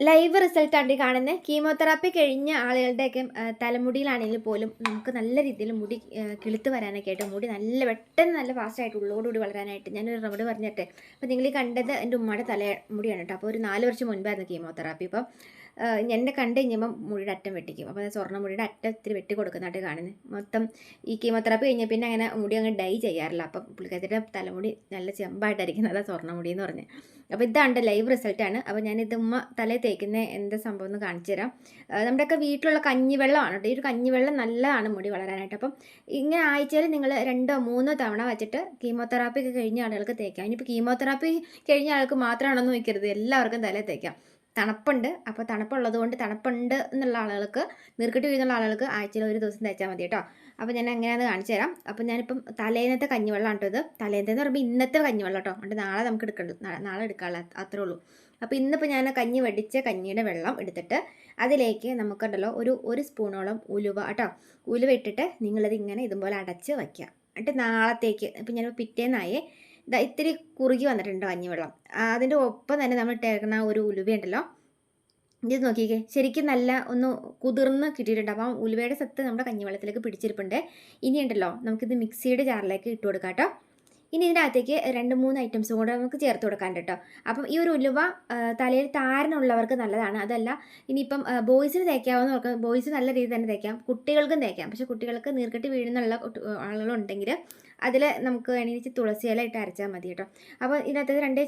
Live റിസൾട്ടാണ് ഈ കാണുന്നത്. കീമോതെറാപ്പി കഴിഞ്ഞ ആളുകളുടെയൊക്കെ തലമുടിയിലാണെങ്കിൽ പോലും നമുക്ക് നല്ല രീതിയിൽ മുടി കിളുത്ത് വരാനൊക്കെ ആയിട്ട് മുടി നല്ല പെട്ടെന്ന് നല്ല ഫാസ്റ്റായിട്ട് ഉള്ളോടുകൂടി വളരാനായിട്ട് ഞാനൊരു റെമഡി പറഞ്ഞിട്ടെ. അപ്പോൾ നിങ്ങൾ ഈ കണ്ടത് എൻ്റെ ഉമ്മയുടെ തലമുടിയാണ് കേട്ടോ. അപ്പോൾ ഒരു 4 വർഷം മുൻപായിരുന്നു കീമോതെറാപ്പി. ഇപ്പം എന്നെ കണ്ടു കഴിഞ്ഞപ്പം മുടിയുടെ അറ്റം വെട്ടിക്കും. അപ്പോൾ സ്വർണ്ണ മുടിയുടെ അറ്റം ഇത്തിരി വെട്ടി കൊടുക്കുന്നതായിട്ട് കാണുന്നത്. മൊത്തം ഈ കീമോതെറാപ്പി കഴിഞ്ഞാൽ പിന്നെ അങ്ങനെ മുടി അങ്ങ് ഡൈ ചെയ്യാറില്ല. അപ്പം പുള്ളിക്കാരുടെ തലമുടി നല്ല ചെമ്പായിട്ടായിരിക്കും അതാ സ്വർണ്ണ മുടി എന്ന് പറഞ്ഞ്. അപ്പോൾ ഇതാണ് ലൈവ് റിസൾട്ടാണ്. അപ്പോൾ ഞാനിത് ഉമ്മ തലയിൽ തേക്കുന്ന എന്താ സംഭവം എന്ന് കാണിച്ചു തരാം. നമ്മുടെയൊക്കെ വീട്ടിലുള്ള കഞ്ഞിവെള്ളമാണ് കേട്ടോ. ഈ ഒരു കഞ്ഞിവെള്ളം നല്ലതാണ് മുടി വളരാനായിട്ട്. അപ്പം ഇങ്ങനെ ആഴ്ചയിൽ നിങ്ങൾ 2 3 തവണ വെച്ചിട്ട് കീമോതെറാപ്പി ഒക്കെ കഴിഞ്ഞ ആളുകൾക്ക് തേക്കാം. ഇനിയിപ്പോൾ കീമോതെറാപ്പി കഴിഞ്ഞ ആൾക്ക് മാത്രമാണെന്ന് വയ്ക്കരുത്, എല്ലാവർക്കും തലയിൽ തേക്കാം. തണുപ്പുണ്ട്, അപ്പോൾ തണുപ്പുള്ളത് കൊണ്ട് തണുപ്പുണ്ട് എന്നുള്ള ആളുകൾക്ക്, നീർക്കെട്ട് വീഴുന്നുള്ള ആളുകൾക്ക് ആഴ്ചയിൽ ഒരു ദിവസം തേച്ചാൽ മതി കേട്ടോ. അപ്പോൾ ഞാൻ എങ്ങനെയാണെന്ന് കാണിച്ചു തരാം. അപ്പോൾ ഞാനിപ്പം തലേന്നത്തെ കഞ്ഞിവെള്ളമാണ് കേട്ടോ ഇത്. തലേന്നത്തെ എന്ന് പറയുമ്പോൾ ഇന്നത്തെ കഞ്ഞിവെള്ളം കേട്ടോ. അതുകൊണ്ട് നാളെ നമുക്ക് നാളെ എടുക്കാനുള്ള അത്രേ ഉള്ളൂ. അപ്പോൾ ഇന്നിപ്പോൾ ഞാൻ കഞ്ഞി വടിച്ച കഞ്ഞിയുടെ വെള്ളം എടുത്തിട്ട് അതിലേക്ക് നമുക്കുണ്ടല്ലോ ഒരു സ്പൂണോളം ഉലുവ കേട്ടോ. ഉലുവ ഇട്ടിട്ട് നിങ്ങളത് ഇങ്ങനെ ഇതുപോലെ അടച്ച് വയ്ക്കുക. എന്നിട്ട് നാളത്തേക്ക് ഇപ്പം ഞാൻ പിറ്റേന്നായേ ഇത്തിരി കുറുകി വന്നിട്ടുണ്ട് കഞ്ഞിവെള്ളം. അതിൻ്റെ ഒപ്പം തന്നെ നമ്മൾ ഇട്ടേക്കുന്ന ഒരു ഉലുവയുണ്ടല്ലോ, ഇത് നോക്കിക്കേ, ശരിക്കും നല്ല ഒന്ന് കുതിർന്ന് കിട്ടിയിട്ടുണ്ട്. അപ്പം ഉലുവയുടെ സത്ത് നമ്മുടെ കഞ്ഞിവെള്ളത്തിലേക്ക് പിടിച്ചിരിപ്പുണ്ട്. ഇനിയുണ്ടല്ലോ നമുക്കിത് മിക്സിയുടെ ജാറിലേക്ക് ഇട്ട് കൊടുക്കാം കേട്ടോ. ഇനി ഇതിനകത്തേക്ക് 2 3 ഐറ്റംസും കൂടെ നമുക്ക് ചേർത്ത് കൊടുക്കാണ്ട് കേട്ടോ. അപ്പം ഈ ഒരു ഉലുവ തലയിൽ താരനുള്ളവർക്ക് നല്ലതാണ്. അതല്ല ഇനിയിപ്പം ബോയ്സിന് തേക്കാവുന്നവർക്ക് ബോയ്സ് നല്ല രീതിയിൽ തന്നെ തേക്കാം, കുട്ടികൾക്കും തേക്കാം. പക്ഷേ കുട്ടികൾക്ക് നീർക്കെട്ടി വീഴുന്നുള്ള ആളുകളുണ്ടെങ്കിൽ അതിൽ നമുക്ക് വേണമെങ്കിൽ തുളസി ഇല ഇട്ട് അരച്ചാൽ മതി കേട്ടോ. അപ്പോൾ ഇതിനകത്ത് 2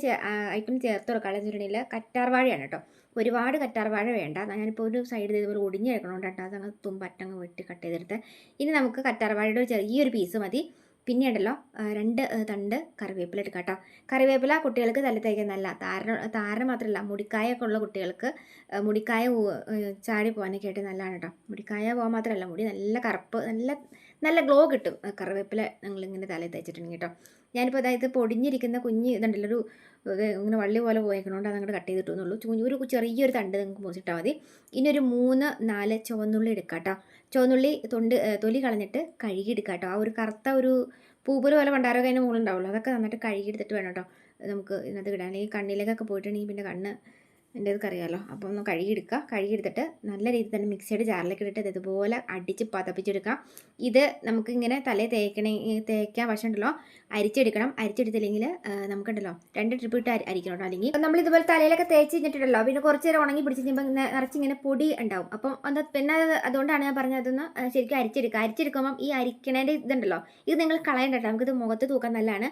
ഐറ്റം ചേർത്ത് കൊടുക്കാനുള്ള ചുരുണിയിൽ കറ്റാർവാഴയാണ് കേട്ടോ. ഒരുപാട് കറ്റാർവാഴ വേണ്ട. ഞാനിപ്പോൾ ഒരു സൈഡിൽ ഇതുപോലെ ഒടിഞ്ഞ് കിടക്കണോണ്ട് കേട്ടോ, അതങ്ങ് തുമ്പറ്റങ്ങ് വെട്ടി കട്ട് ചെയ്തെടുത്ത്. ഇനി നമുക്ക് കറ്റാർവാഴയുടെ ഒരു ചെറിയൊരു പീസ് മതി. പിന്നെ ഉണ്ടല്ലോ 2 തണ്ട് കറിവേപ്പില എടുക്കാം കേട്ടോ. കറിവേപ്പില കുട്ടികൾക്ക് തല തേക്കാൻ നല്ല താരന് മാത്രമല്ല മുടിക്കായൊക്കെ ഉള്ള കുട്ടികൾക്ക് മുടിക്കായ ചാടി പോകാനൊക്കെ ആയിട്ട് നല്ലതാണ് കേട്ടോ. മുടിക്കായ പോകാൻ മാത്രമല്ല മുടി നല്ല കറുപ്പ് നല്ല ഗ്ലോ കിട്ടും കറിവേപ്പില നിങ്ങളിങ്ങനെ തലയിൽ തേച്ചിട്ടുണ്ടെങ്കിൽ കേട്ടോ. ഞാനിപ്പോൾ അതായത് പൊടിഞ്ഞിരിക്കുന്ന കുഞ്ഞ് ഇതുണ്ടല്ലോ, ഇങ്ങനെ വള്ളി പോലെ പോയേക്കണോണ്ട് അതങ്ങോട്ട് കട്ട് ചെയ്തിട്ടുന്നുള്ളൂ. ഒരു ചെറിയൊരു തണ്ട് നിങ്ങൾക്ക് മുറിച്ചിട്ടാൽ മതി. ഇനി ഒരു 3 4 ചുവന്നുള്ളി എടുക്കാം കേട്ടോ. ചുവന്നുള്ളി തൊലി കളഞ്ഞിട്ട് കഴുകിയെടുക്കാം കേട്ടോ. ആ ഒരു കറുത്ത ഒരു പൂപ്പല് പോലെ പണ്ടാരൊക്കെ അതിൻ്റെ മുകളുണ്ടാവുള്ളൂ, അതൊക്കെ നന്നായിട്ട് കഴുകിയെടുത്തിട്ട് വേണം കേട്ടോ നമുക്ക് ഇതിനകത്ത് ഇടാൻ. ഈ കണ്ണിലേക്കൊക്കെ പോയിട്ടുണ്ടെങ്കിൽ പിന്നെ കണ്ണ് എൻ്റെ ഇതൊക്കെ അറിയാമല്ലോ. അപ്പോൾ ഒന്ന് കഴുകിയെടുത്തിട്ട് നല്ല രീതിയിൽ തന്നെ മിക്സിയുടെ ജാറിലേക്ക് ഇട്ടിട്ട് ഇതുപോലെ അടിച്ച് പതപ്പിച്ചെടുക്കാം. ഇത് നമുക്കിങ്ങനെ തലയിൽ തേക്കാൻ വശമുണ്ടല്ലോ അരിച്ചെടുക്കണം. അരിച്ചെടുത്തില്ലെങ്കിൽ നമുക്കുണ്ടല്ലോ 2 ട്രിപ്പ് ഇട്ട് അരിക്കണം കേട്ടോ. അല്ലെങ്കിൽ നമ്മൾ ഇതുപോലെ തലയിലൊക്കെ തേച്ച് കഴിഞ്ഞിട്ടുണ്ടല്ലോ പിന്നെ കുറച്ച് നേരം ഉണങ്ങി പിടിച്ച് കഴിയുമ്പോൾ നിറച്ചിങ്ങനെ പൊടി ഉണ്ടാവും. അപ്പം പിന്നെ അതുകൊണ്ടാണ് ഞാൻ പറഞ്ഞത് അതൊന്ന് ശരിക്കും അരിച്ചെടുക്കുമ്പം ഈ അരിക്കണേൻ്റെ ഇതുണ്ടല്ലോ ഇത് നിങ്ങൾ കളയണ്ട കേട്ടോ. നമുക്കിത് മുഖത്ത് തൂക്കാൻ നല്ലതാണ്.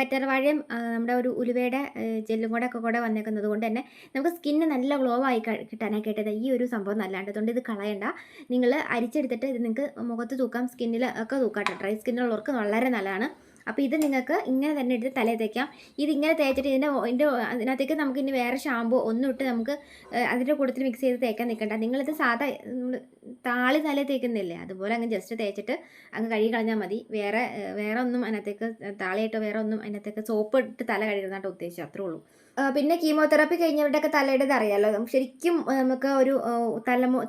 കറ്റാർവാഴയും നമ്മുടെ ഒരു ഉലുവയുടെ ജെല്ലും കൂടെ വന്നേക്കുന്നത് കൊണ്ട് തന്നെ നമുക്ക് സ്കിന്ന് നല്ല ഗ്ലോ ആയി കിട്ടാനൊക്കെ ആയിട്ട് ഈ ഒരു സംഭവം നല്ലതാണ്. അതുകൊണ്ട് ഇത് കളയണ്ട, നിങ്ങൾ അരിച്ചെടുത്തിട്ട് ഇത് നിങ്ങൾക്ക് മുഖത്ത് തൂക്കാം, സ്കിന്നിൽ ഒക്കെ തൂക്കാട്ടോ. ഡ്രൈ സ്കിന്നുള്ളവർക്ക് വളരെ നല്ലതാണ്. അപ്പോൾ ഇത് നിങ്ങൾക്ക് ഇങ്ങനെ തന്നെ എടുത്ത് തലയിൽ തേക്കാം. ഇതിങ്ങനെ തേച്ചിട്ട് അതിനകത്തേക്ക് നമുക്ക് ഇനി വേറെ ഷാമ്പു ഒന്നും ഇട്ട് നമുക്ക് അതിൻ്റെ കൂട്ടത്തിൽ മിക്സ് ചെയ്ത് തേക്കാൻ നിൽക്കണ്ട. നിങ്ങളിത് സാധാ താളി തലയിൽ തേക്കുന്നില്ലേ അതുപോലെ അങ്ങ് ജസ്റ്റ് തേച്ചിട്ട് അങ്ങ് കഴുകി കളഞ്ഞാൽ മതി. വേറെ ഒന്നും അതിനകത്തേക്ക് താളിയായിട്ടോ വേറെ ഒന്നും അതിനകത്തേക്ക് സോപ്പ് ഇട്ട് തല കഴുകുന്നതായിട്ട് ഉദ്ദേശിച്ചു, അത്രേ ഉള്ളൂ. പിന്നെ കീമോതെറാപ്പി കഴിഞ്ഞവരുടെയൊക്കെ തലയുടേത് അറിയാമല്ലോ, ശരിക്കും നമുക്ക് ഒരു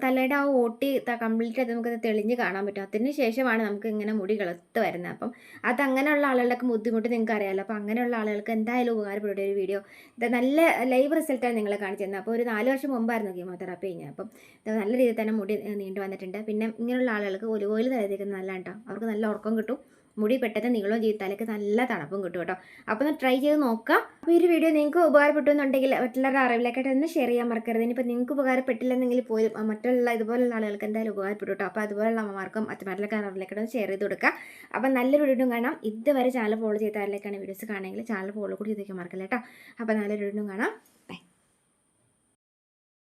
തലയുടെ ആ ഓട്ടി കംപ്ലീറ്റ് അത് നമുക്കത് തെളിഞ്ഞ് കാണാൻ പറ്റും. അതിന് ശേഷമാണ് നമുക്ക് ഇങ്ങനെ മുടി കിളത്ത് വരുന്നത്. അപ്പം അതങ്ങനെയുള്ള ആളുകളുടെ ബുദ്ധിമുട്ട് നിങ്ങൾക്ക് അറിയാമല്ലോ. അപ്പോൾ അങ്ങനെയുള്ള ആളുകൾക്ക് എന്തായാലും ഉപകാരപ്പെടുന്ന ഒരു വീഡിയോ. ഇത് നല്ല ലൈവ് റിസൾട്ടാണ് നിങ്ങളെ കാണിച്ചു തന്നത്. അപ്പോൾ ഒരു 4 വർഷം മുമ്പായിരുന്നു കീമോതെറാപ്പി കഴിഞ്ഞത്. അപ്പം നല്ല രീതിയിൽ തന്നെ മുടി നീണ്ടു വന്നിട്ടുണ്ട്. പിന്നെ ഇങ്ങനെയുള്ള ആളുകൾക്ക് ഒലിവ് തല തേക്കുന്നത് നല്ലതാണ് കേട്ടോ. അവർക്ക് നല്ല ഉറക്കം കിട്ടും, മുടി പെട്ടെന്ന് നീളവും ചെയ്ത് തലയ്ക്ക് നല്ല തണുപ്പും കിട്ടും കേട്ടോ. അപ്പോൾ ഒന്ന് ട്രൈ ചെയ്ത് നോക്കുക. അപ്പോൾ ഈ ഒരു വീഡിയോ നിങ്ങൾക്ക് ഉപകാരപ്പെട്ടു എന്നുണ്ടെങ്കിൽ മറ്റുള്ളവരുടെ അറിവിലേക്കായിട്ട് ഒന്ന് ഷെയർ ചെയ്യാൻ മറക്കരുത്. ഇനിയിപ്പോൾ നിങ്ങൾക്ക് ഉപകാരപ്പെട്ടില്ലെന്നെങ്കിൽ പോലും മറ്റുള്ള ഇതുപോലുള്ള ആളുകൾക്ക് എന്തായാലും ഉപകാരപ്പെട്ടു കേട്ടോ. അപ്പോൾ അതുപോലുള്ള അമ്മമാർക്കും അച്ഛന്മാരിലൊക്കെ അറിവിലേക്കായിട്ട് ഷെയർ ചെയ്ത് കൊടുക്കുക. അപ്പോൾ നല്ലൊരു വീഡിയോ കാണാം. ഇതുവരെ ചാനൽ ഫോളോ ചെയ്താരിലേക്കാണ് വീഡിയോസ് കാണുമെങ്കിൽ ചാനൽ ഫോളോ കൂടി ചെയ്തേക്കാൻ മറക്കില്ല കേട്ടോ. അപ്പോൾ നല്ലൊരു വീഡിയോ കാണാം.